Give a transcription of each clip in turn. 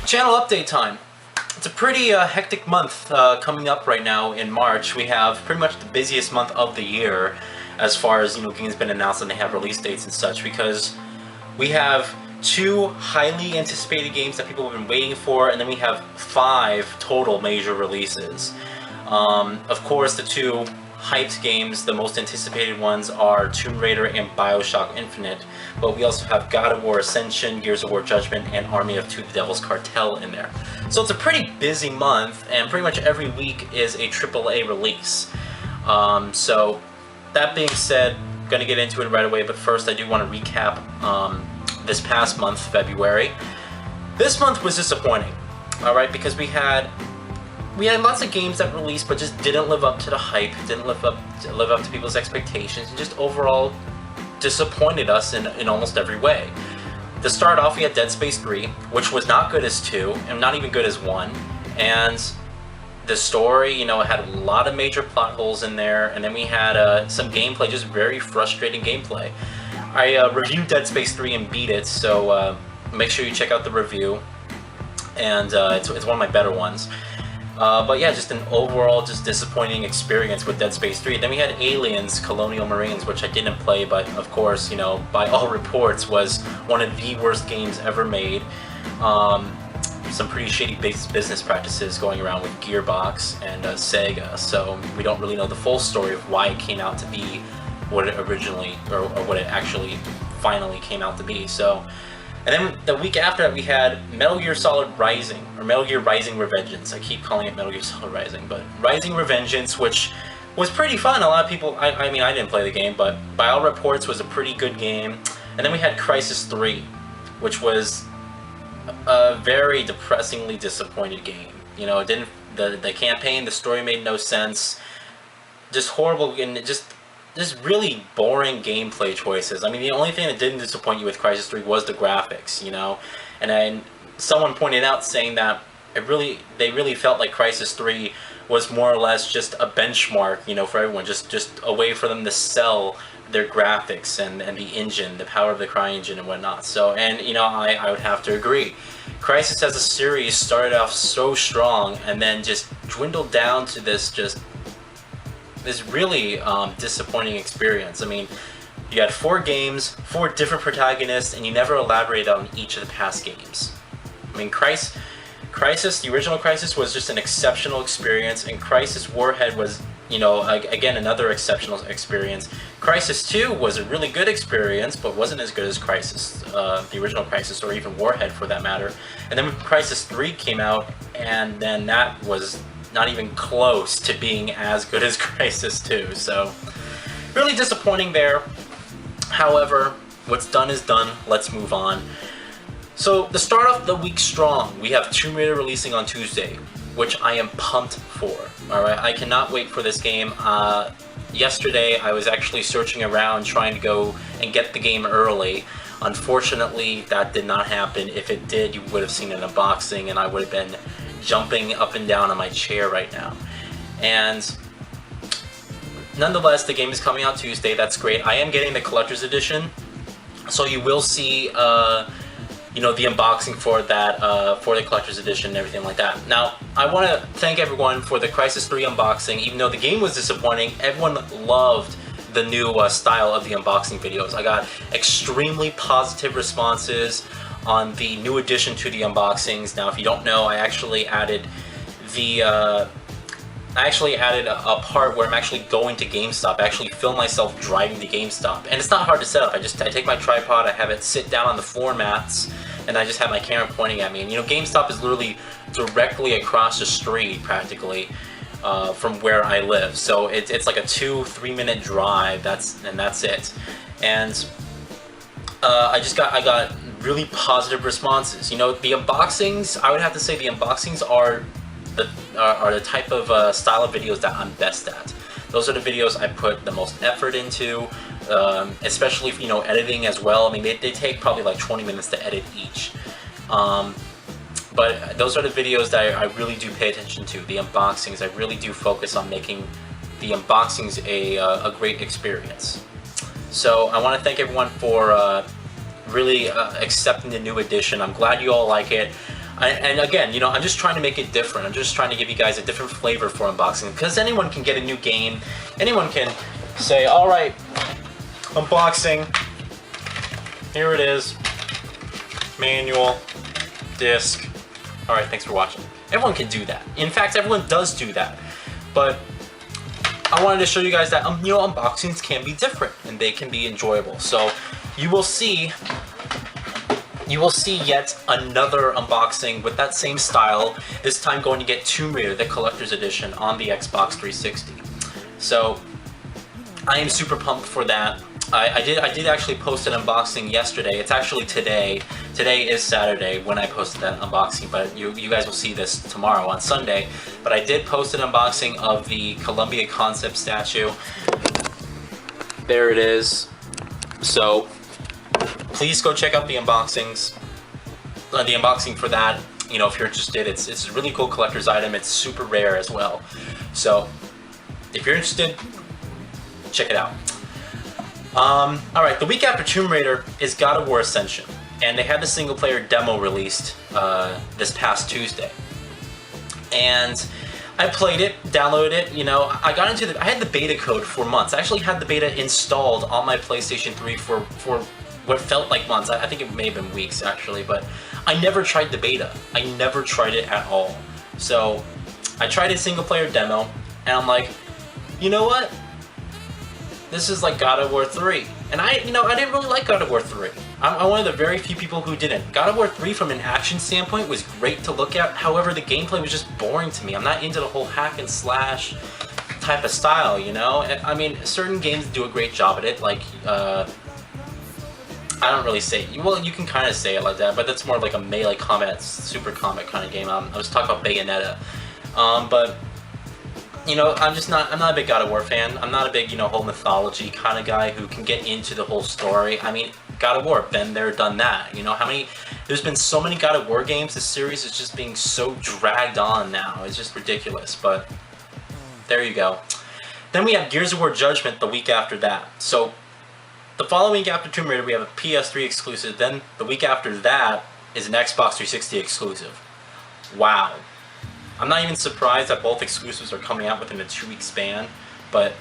Channel update time. It's a pretty hectic month coming up right now in March. We have pretty much the busiest month of the year as far as, games been announced and they have release dates and such, because we have 2 highly anticipated games that people have been waiting for, and then we have 5 total major releases. Of course, the 2 hyped games, the most anticipated ones, are Tomb Raider and BioShock Infinite, but we also have God of War Ascension, Gears of War Judgment, and Army of Two: The Devil's Cartel in there. So it's a pretty busy month, and pretty much every week is a AAA release. So that being said, I'm going to get into it right away, but first I do want to recap this past month, February. This month was disappointing, alright, because we had lots of games that released but just didn't live up to the hype, didn't live up to people's expectations, and just overall disappointed us in almost every way. To start off, we had Dead Space 3, which was not good as 2, and not even good as 1, and the story, it had a lot of major plot holes in there, and then we had some gameplay, just very frustrating gameplay. I reviewed Dead Space 3 and beat it, so make sure you check out the review, and it's one of my better ones. But yeah, just an overall disappointing experience with Dead Space 3. Then we had Aliens, Colonial Marines, which I didn't play, but of course, by all reports was one of the worst games ever made. Some pretty shady business practices going around with Gearbox and Sega, so we don't really know the full story of why it came out to be what it originally, or what it actually finally came out to be. So. And then the week after that, we had Metal Gear Solid Rising, or Metal Gear Rising Revengeance. I keep calling it Metal Gear Solid Rising, but Rising Revengeance, which was pretty fun. A lot of people, I mean, I didn't play the game, but by all reports was a pretty good game. And then we had Crysis 3, which was a very depressingly disappointed game. It didn't, the campaign, the story made no sense. Just horrible, and just really boring gameplay choices. I mean, the only thing that didn't disappoint you with Crysis 3 was the graphics, And then someone pointed out saying that they really felt like Crysis 3 was more or less just a benchmark, for everyone, just a way for them to sell their graphics and the engine, the power of the CryEngine and whatnot. So, and I would have to agree. Crysis as a series started off so strong and then just dwindled down to this really disappointing experience. I mean, you had 4 games, 4 different protagonists, and you never elaborated on each of the past games. I mean, Crysis, the original Crysis, was just an exceptional experience, and Crysis Warhead was, again, another exceptional experience. Crysis 2 was a really good experience, but wasn't as good as Crysis, the original Crysis, or even Warhead for that matter. And then Crysis 3 came out, and then that was not even close to being as good as Crysis 2, so really disappointing there. However, what's done is done. Let's move on. So to start off the week strong, we have Tomb Raider releasing on Tuesday, which I am pumped for. Alright, I cannot wait for this game. Yesterday I was actually searching around trying to go and get the game early. Unfortunately, that did not happen. If it did, you would have seen an unboxing and I would have been jumping up and down on my chair right now. And nonetheless, the game is coming out Tuesday. That's great. I am getting the collector's edition, so you will see the unboxing for that, for the collector's edition and everything like that. Now, I want to thank everyone for the Crysis 3 unboxing. Even though the game was disappointing, everyone loved the new style of the unboxing videos. I got extremely positive responses on the new addition to the unboxings. Now, if you don't know, I actually added a part where I'm actually going to GameStop. I actually film myself driving to GameStop, and it's not hard to set up. I take my tripod, I have it sit down on the floor mats, and I just have my camera pointing at me. And GameStop is literally directly across the street, practically, from where I live. So it's like a 2-3 minute drive. That's it. And I got really positive responses. The unboxings, I would have to say the unboxings are the type of style of videos that I'm best at. Those are the videos I put the most effort into, especially editing as well. I mean, they take probably like 20 minutes to edit each. But those are the videos that I really do pay attention to, the unboxings. I really do focus on making the unboxings a great experience. So I want to thank everyone for really accepting the new edition. I'm glad you all like it. And again, you know, I'm just trying to make it different. I'm just trying to give you guys a different flavor for unboxing, because anyone can get a new game. Anyone can say, all right, unboxing, here it is, manual, disc. All right, thanks for watching. Everyone can do that. In fact, everyone does do that. But I wanted to show you guys that, you know, unboxings can be different and they can be enjoyable. So you will see yet another unboxing with that same style, this time going to get Tomb Raider, the collector's edition, on the Xbox 360. So I am super pumped for that. I did actually post an unboxing yesterday. It's actually today. Today is Saturday when I posted that unboxing, but you guys will see this tomorrow on Sunday. But I did post an unboxing of the Columbia concept statue. There it is. So please go check out the unboxings. The unboxing for that, you know, if you're interested, it's a really cool collector's item. It's super rare as well. So if you're interested, check it out. Alright, the week after Tomb Raider is God of War Ascension, and they had the single player demo released this past Tuesday. And I played it, downloaded it, you know, I had the beta code for months. I actually had the beta installed on my PlayStation 3 for what felt like months. I think it may have been weeks actually, but I never tried the beta. I never tried it at all. So I tried a single player demo, and I'm like, you know what? This is like God of War 3. And I didn't really like God of War 3. I'm one of the very few people who didn't. God of War 3 from an action standpoint was great to look at. However, the gameplay was just boring to me. I'm not into the whole hack and slash type of style, you know? I mean, certain games do a great job at it, like, I don't really say, well, you can kind of say it like that, but that's more like a melee combat, super combat kind of game. I was talking about Bayonetta. But you know, I'm not a big God of War fan. I'm not a big, you know, whole mythology kind of guy who can get into the whole story. I mean, God of War, been there, done that. You know, there's been so many God of War games, this series is just being so dragged on now. It's just ridiculous, but there you go. Then we have Gears of War Judgment the week after that. So, the following week after Tomb Raider, we have a PS3 exclusive. Then, the week after that is an Xbox 360 exclusive. Wow. I'm not even surprised that both exclusives are coming out within a 2-week span, but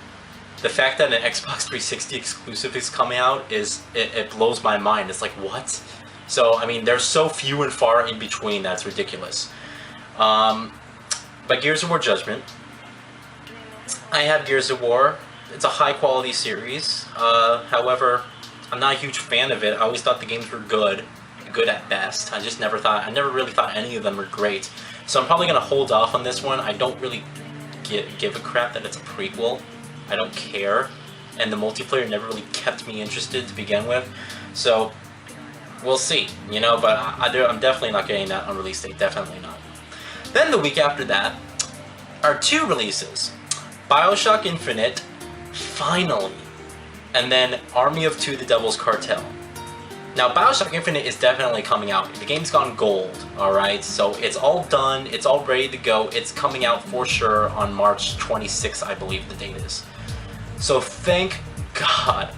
the fact that an Xbox 360 exclusive is coming out it blows my mind. It's like, what? So, I mean, there's so few and far in between that's ridiculous. But Gears of War Judgment, I have Gears of War. It's a high quality series. However, I'm not a huge fan of it. I always thought the games were good at best. I never really thought any of them were great. So I'm probably going to hold off on this one. I don't really give a crap that it's a prequel. I don't care. And the multiplayer never really kept me interested to begin with. So, we'll see, you know, but I'm definitely not getting that on release date. Definitely not. Then the week after that are 2 releases. BioShock Infinite, finally. And then Army of Two, The Devil's Cartel. Now, BioShock Infinite is definitely coming out. The game's gone gold, alright? So it's all done, it's all ready to go. It's coming out for sure on March 26th, I believe the date is. So thank God.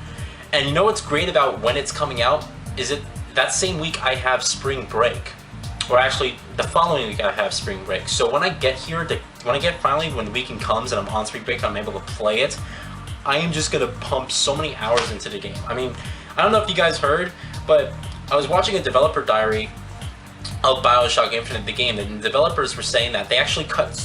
And you know what's great about when it's coming out? Is it that same week I have spring break. Or actually, the following week I have spring break. So when I get here, when the weekend comes and I'm on spring break and I'm able to play it, I am just gonna pump so many hours into the game. I mean, I don't know if you guys heard, but I was watching a developer diary of BioShock Infinite, the game, and the developers were saying that they actually cut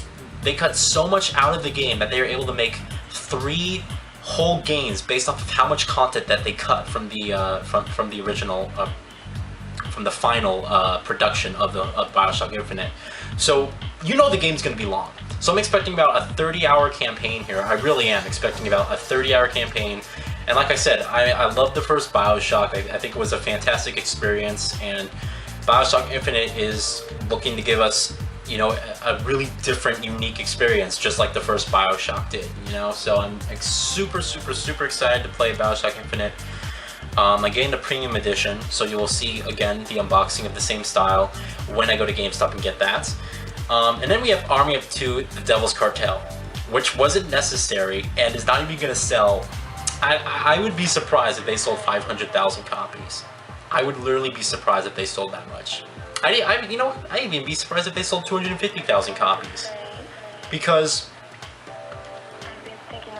so much out of the game that they were able to make 3 whole games based off of how much content that they cut from the original, from the final production of BioShock Infinite. So you know the game's going to be long. So I'm expecting about a 30-hour campaign here. I really am expecting about a 30-hour campaign. And like I said, I love the first BioShock. I think it was a fantastic experience, and BioShock Infinite is looking to give us, you know, a really different, unique experience, just like the first BioShock did, you know? So I'm super, super, super excited to play BioShock Infinite. I'm getting the premium edition, so you will see, again, the unboxing of the same style when I go to GameStop and get that. And then we have Army of Two, The Devil's Cartel, which wasn't necessary and is not even going to sell. I would be surprised if they sold 500,000 copies. I would literally be surprised if they sold that much. You know, I'd even be surprised if they sold 250,000 copies. Because,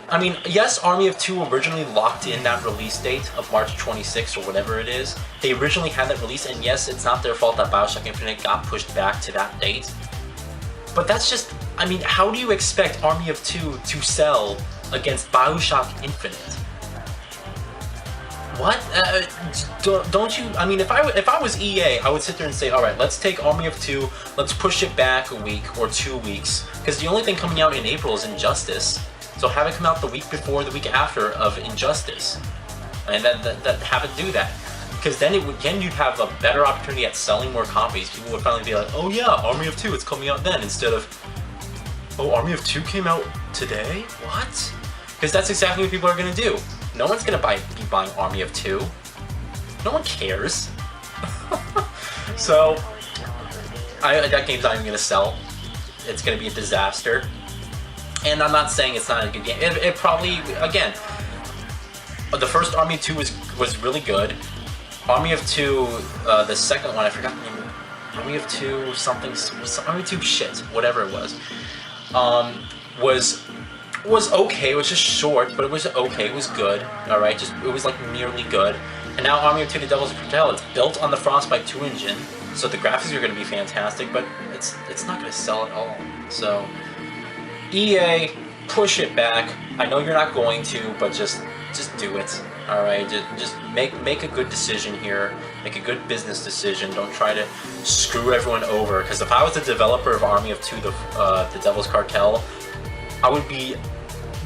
I mean, yes, Army of Two originally locked in that release date of March 26th or whatever it is. They originally had that release, and yes, it's not their fault that Bioshock Infinite got pushed back to that date. But that's just, I mean, how do you expect Army of Two to sell against Bioshock Infinite? What? Don't you? I mean, if I was EA, I would sit there and say, all right, let's take Army of Two, let's push it back a week or 2 weeks, because the only thing coming out in April is Injustice. So have it come out the week before, the week after of Injustice, and have it do that, because then you'd have a better opportunity at selling more copies. People would finally be like, oh yeah, Army of Two, it's coming out then, instead of, oh, Army of Two came out today? What? Because that's exactly what people are gonna do. No one's gonna be buying Army of Two. No one cares. So, that game's not even gonna sell. It's gonna be a disaster. And I'm not saying it's not a good game. It probably, again, the first Army of Two was really good. Army of Two, the second one, I forgot the name. Army of Two something, Army of Two shit, whatever it was okay. It was just short, but it was okay. It was good. All right, it was like merely good. And now Army of Two: The Devil's Cartel. It's built on the Frostbite 2 engine, so the graphics are going to be fantastic, but it's not going to sell at all. So EA, push it back. I know you're not going to, but just do it. All right, just make a good decision here. Make a good business decision. Don't try to screw everyone over. Because if I was the developer of Army of Two: The Devil's Cartel, I would be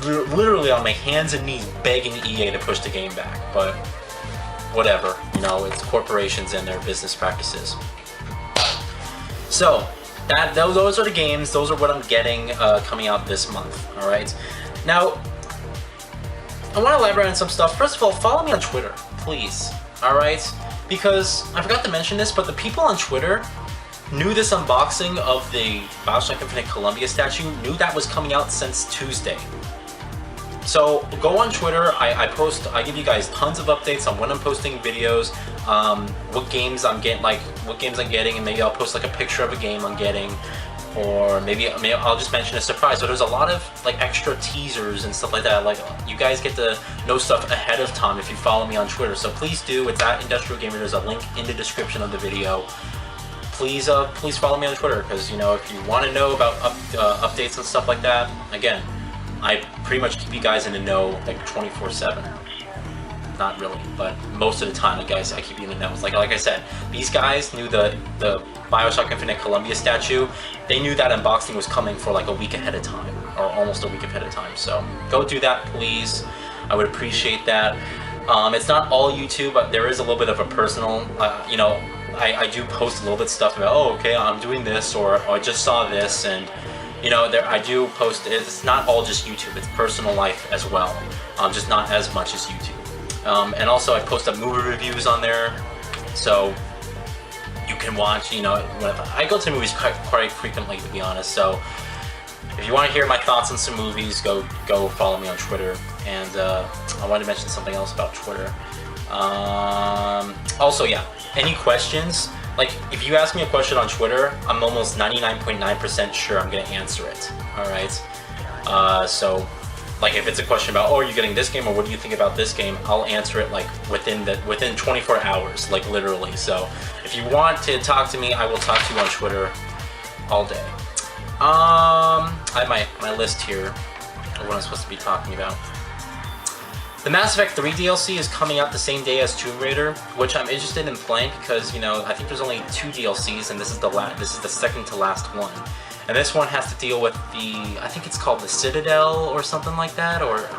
literally on my hands and knees begging EA to push the game back, but whatever, you know, it's corporations and their business practices. So, those are the games, those are what I'm getting coming out this month, alright? Now, I want to elaborate on some stuff. First of all, follow me on Twitter, please, alright? Because, I forgot to mention this, but the people on Twitter knew this unboxing of the Bioshock Infinite Columbia statue, knew that was coming out since Tuesday. So go on Twitter, I give you guys tons of updates on when I'm posting videos, what games I'm getting, and maybe I'll post like a picture of a game I'm getting, or maybe I'll just mention a surprise. So there's a lot of like extra teasers and stuff like that. Like, you guys get to know stuff ahead of time if you follow me on Twitter. So please do, it's at IndustrialGamer, there's a link in the description of the video. Please follow me on Twitter, because, you know, if you want to know about updates and stuff like that, again, I pretty much keep you guys in the know like 24/7. Not really, but most of the time, guys, I keep you in the know. Like I said, these guys knew the Bioshock Infinite Columbia statue. They knew that unboxing was coming for like a week ahead of time, or almost a week ahead of time. So go do that, please. I would appreciate that. It's not all YouTube, but there is a little bit of a personal, you know, I do post a little bit stuff about, oh, okay, I'm doing this, or I just saw this, and, you know, I do post, it's not all just YouTube, it's personal life as well, just not as much as YouTube. And also I post up movie reviews on there, so you can watch, you know, I go to movies quite frequently, to be honest, so if you want to hear my thoughts on some movies, go follow me on Twitter. And I wanted to mention something else about Twitter. Also, yeah, any questions? Like, if you ask me a question on Twitter, I'm almost 99.9% sure I'm going to answer it. Alright? So, like, if it's a question about, oh, are you getting this game, or what do you think about this game, I'll answer it, like, within 24 hours, like, literally. So, if you want to talk to me, I will talk to you on Twitter all day. I have my list here of what I'm supposed to be talking about. The Mass Effect 3 DLC is coming out the same day as Tomb Raider, which I'm interested in playing because, you know, I think there's only 2 DLCs, and this is the second to last one. And this one has to deal with I think it's called the Citadel or something like that, or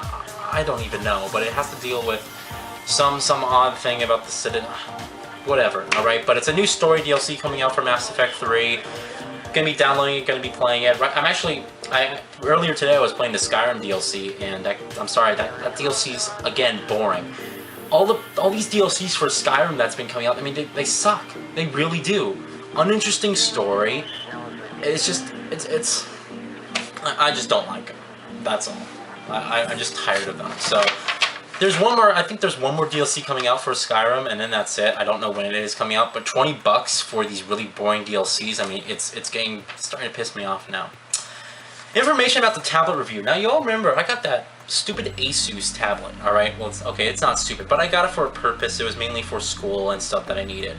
I don't even know, but it has to deal with some odd thing about the Citadel, whatever, alright? But it's a new story DLC coming out for Mass Effect 3. Gonna be downloading it, gonna be playing it. Earlier today I was playing the Skyrim DLC, and I'm sorry, that DLC's again boring. All these DLCs for Skyrim that's been coming out, I mean, they suck. They really do. Uninteresting story. It's just, I just don't like them. That's all. I'm just tired of them. So There's one more. I think there's one more DLC coming out for Skyrim, and then that's it. I don't know when it is coming out, but $20 for these really boring DLCs. I mean, it's starting to piss me off now. Information about the tablet review. Now, you all remember I got that stupid Asus tablet. All right. Well, it's not stupid, but I got it for a purpose. It was mainly for school and stuff that I needed.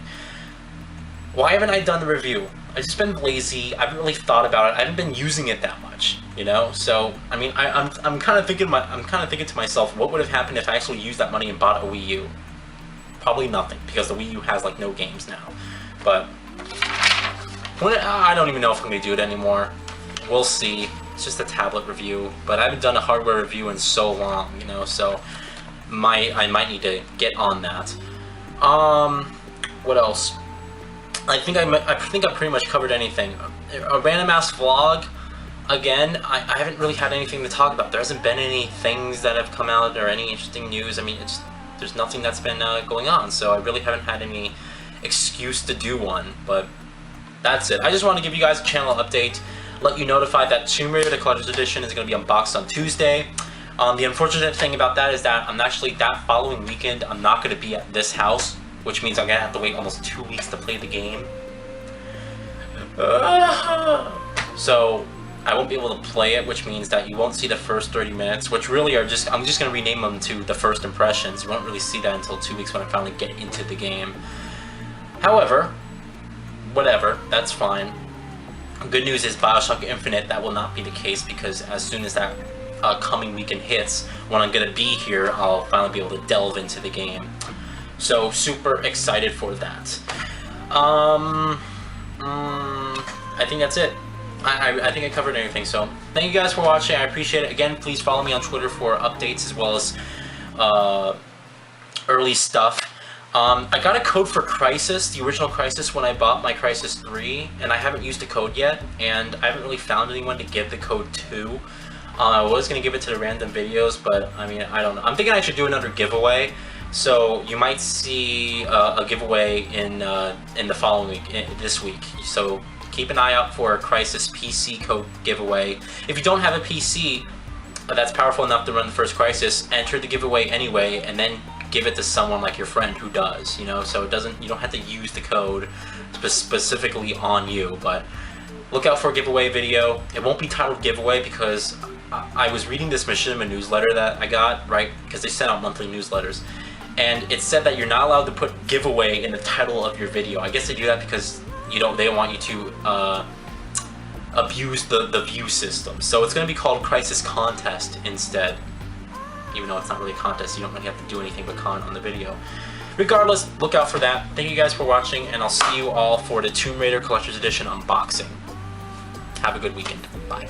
Why haven't I done the review? I've just been lazy. I haven't really thought about it. I haven't been using it that much, you know. So I mean, I'm kind of thinking to myself, what would have happened if I actually used that money and bought a Wii U? Probably nothing, because the Wii U has like no games now. But I don't even know if I'm gonna do it anymore. We'll see. It's just a tablet review, but I haven't done a hardware review in so long, you know. So I might need to get on that. What else? I think I pretty much covered anything. A random ass vlog. Again, I haven't really had anything to talk about. There hasn't been any things that have come out or any interesting news. I mean, there's nothing that's been going on, so I really haven't had any excuse to do one. But that's it. I just want to give you guys a channel update, let you notify that Tomb Raider: The Collector's Edition is going to be unboxed on Tuesday. The unfortunate thing about that is that that following weekend I'm not going to be at this house, which means I'm going to have to wait almost 2 weeks to play the game. So I won't be able to play it, which means that you won't see the first 30 minutes, which really are I'm just going to rename them to the first impressions. You won't really see that until 2 weeks when I finally get into the game. However, whatever, that's fine. Good news is BioShock Infinite, that will not be the case, because as soon as that coming weekend hits, when I'm going to be here, I'll finally be able to delve into the game. So, super excited for that. I think that's it. I think I covered everything, so thank you guys for watching. I appreciate it. Again, please follow me on Twitter for updates as well as early stuff. I got a code for Crysis, the original Crysis, when I bought my Crysis 3, and I haven't used the code yet, and I haven't really found anyone to give the code to. I was going to give it to the random videos, but I mean, I don't know. I'm thinking I should do another giveaway. So you might see a giveaway in the following week, this week. So keep an eye out for a Crysis PC code giveaway. If you don't have a PC that's powerful enough to run the first Crysis, enter the giveaway anyway, and then give it to someone like your friend who does. You know, so you don't have to use the code specifically on you. But look out for a giveaway video. It won't be titled giveaway because I was reading this Machinima newsletter that I got, right? Because they send out monthly newsletters. And it said that you're not allowed to put giveaway in the title of your video. I guess they do that because they don't want you to abuse the view system. So it's going to be called Crysis Contest instead. Even though it's not really a contest, you don't really have to do anything but con on the video. Regardless, look out for that. Thank you guys for watching, and I'll see you all for the Tomb Raider Collector's Edition unboxing. Have a good weekend. Bye.